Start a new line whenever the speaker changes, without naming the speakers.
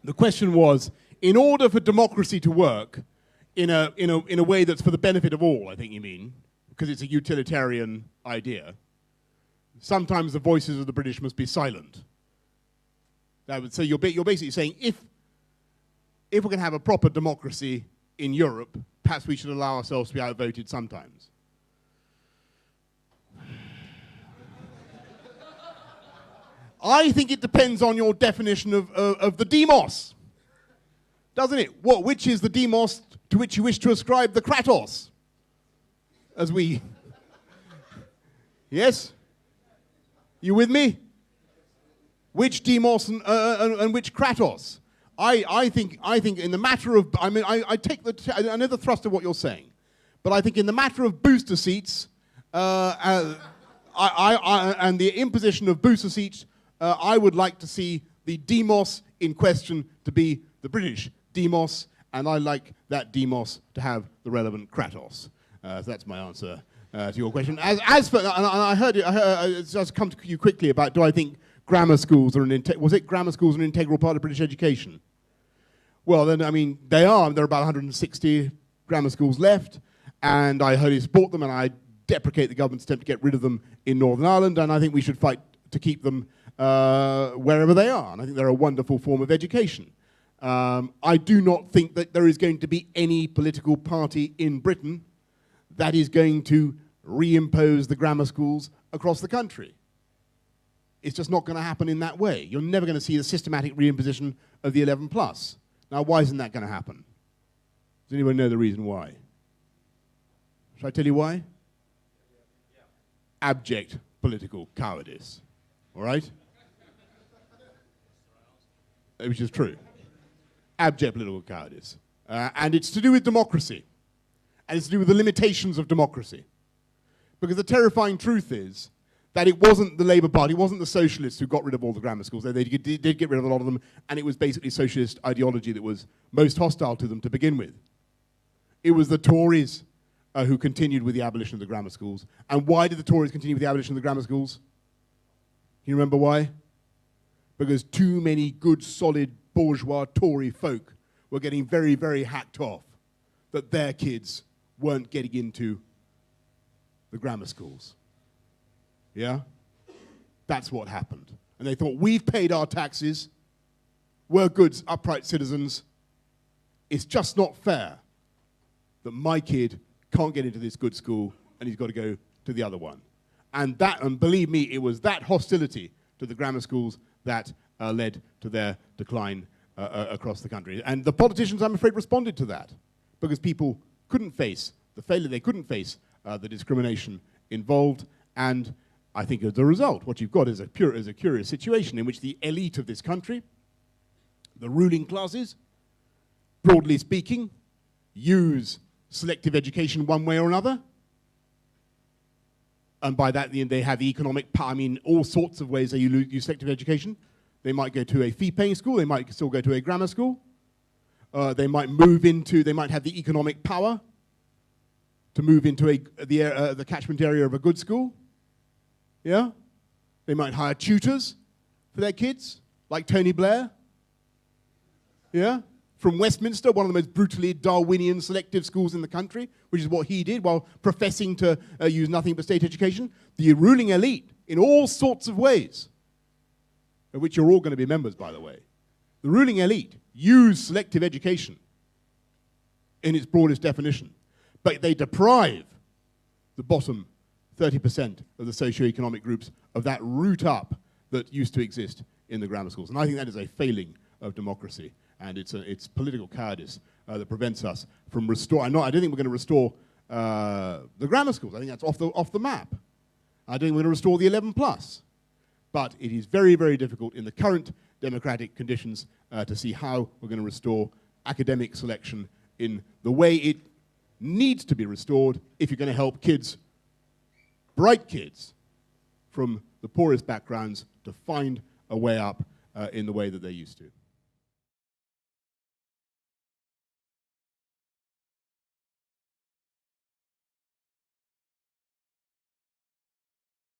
The question was, in order for democracy to work in a way that's for the benefit of all, I think you mean, because it's a utilitarian idea, sometimes the voices of the British must be silent. So you're basically saying, if we're going to have a proper democracy in Europe, perhaps we should allow ourselves to be outvoted sometimes. I think it depends on your definition of the demos, doesn't it? Which is the demos to which you wish to ascribe the kratos? As we... Yes? You with me? Which demos and which kratos? I think in the matter of... I mean, I know the thrust of what you're saying, but I think in the matter of booster seats, and the imposition of booster seats, I would like to see the demos in question to be the British demos, and I like that demos to have the relevant kratos. So that's my answer to your question. As for, and I heard it just come to you quickly about, do I think grammar schools are grammar schools an integral part of British education? Well, then, I mean, they are. There are about 160 grammar schools left, and I wholly support them, and I deprecate the government's attempt to get rid of them in Northern Ireland, and I think we should fight to keep them wherever they are. And I think they're a wonderful form of education. I do not think that there is going to be any political party in Britain that is going to reimpose the grammar schools across the country. It's just not going to happen in that way. You're never going to see the systematic reimposition of the 11 plus. Now, why isn't that going to happen? Does anyone know the reason why? Shall I tell you why? Abject political cowardice. All right? Which is true. Abject political cowardice. And it's to do with democracy. And it's to do with the limitations of democracy. Because the terrifying truth is that it wasn't the Labour Party, it wasn't the socialists who got rid of all the grammar schools. They did get rid of a lot of them, and it was basically socialist ideology that was most hostile to them to begin with. It was the Tories who continued with the abolition of the grammar schools. And why did the Tories continue with the abolition of the grammar schools? Can you remember why? Because too many good, solid, bourgeois Tory folk were getting very, very hacked off that their kids weren't getting into the grammar schools. Yeah? That's what happened. And they thought, we've paid our taxes, we're good, upright citizens, it's just not fair that my kid can't get into this good school and he's got to go to the other one. And believe me, it was that hostility to the grammar schools that led to their decline across the country. And the politicians, I'm afraid, responded to that because people couldn't face the failure, they couldn't face the discrimination involved, and I think as a result, what you've got is a curious situation in which the elite of this country, the ruling classes, broadly speaking, use selective education one way or another. And by that, they have the economic power. I mean, all sorts of ways they use selective education. They might go to a fee-paying school. They might still go to a grammar school. They might have the economic power to move into the catchment area of a good school. Yeah? They might hire tutors for their kids, like Tony Blair. Yeah? From Westminster, one of the most brutally Darwinian selective schools in the country, which is what he did while professing to use nothing but state education. The ruling elite, in all sorts of ways, of which you're all going to be members, by the way, the ruling elite use selective education in its broadest definition, but they deprive the bottom 30% of the socioeconomic groups of that root up that used to exist in the grammar schools. And I think that is a failing of democracy. And it's political cowardice that prevents us from restoring. I don't think we're going to restore the grammar schools. I think that's off the map. I don't think we're going to restore the 11 plus. But it is very, very difficult in the current democratic conditions to see how we're going to restore academic selection in the way it needs to be restored if you're going to help kids, bright kids, from the poorest backgrounds to find a way up in the way that they used to.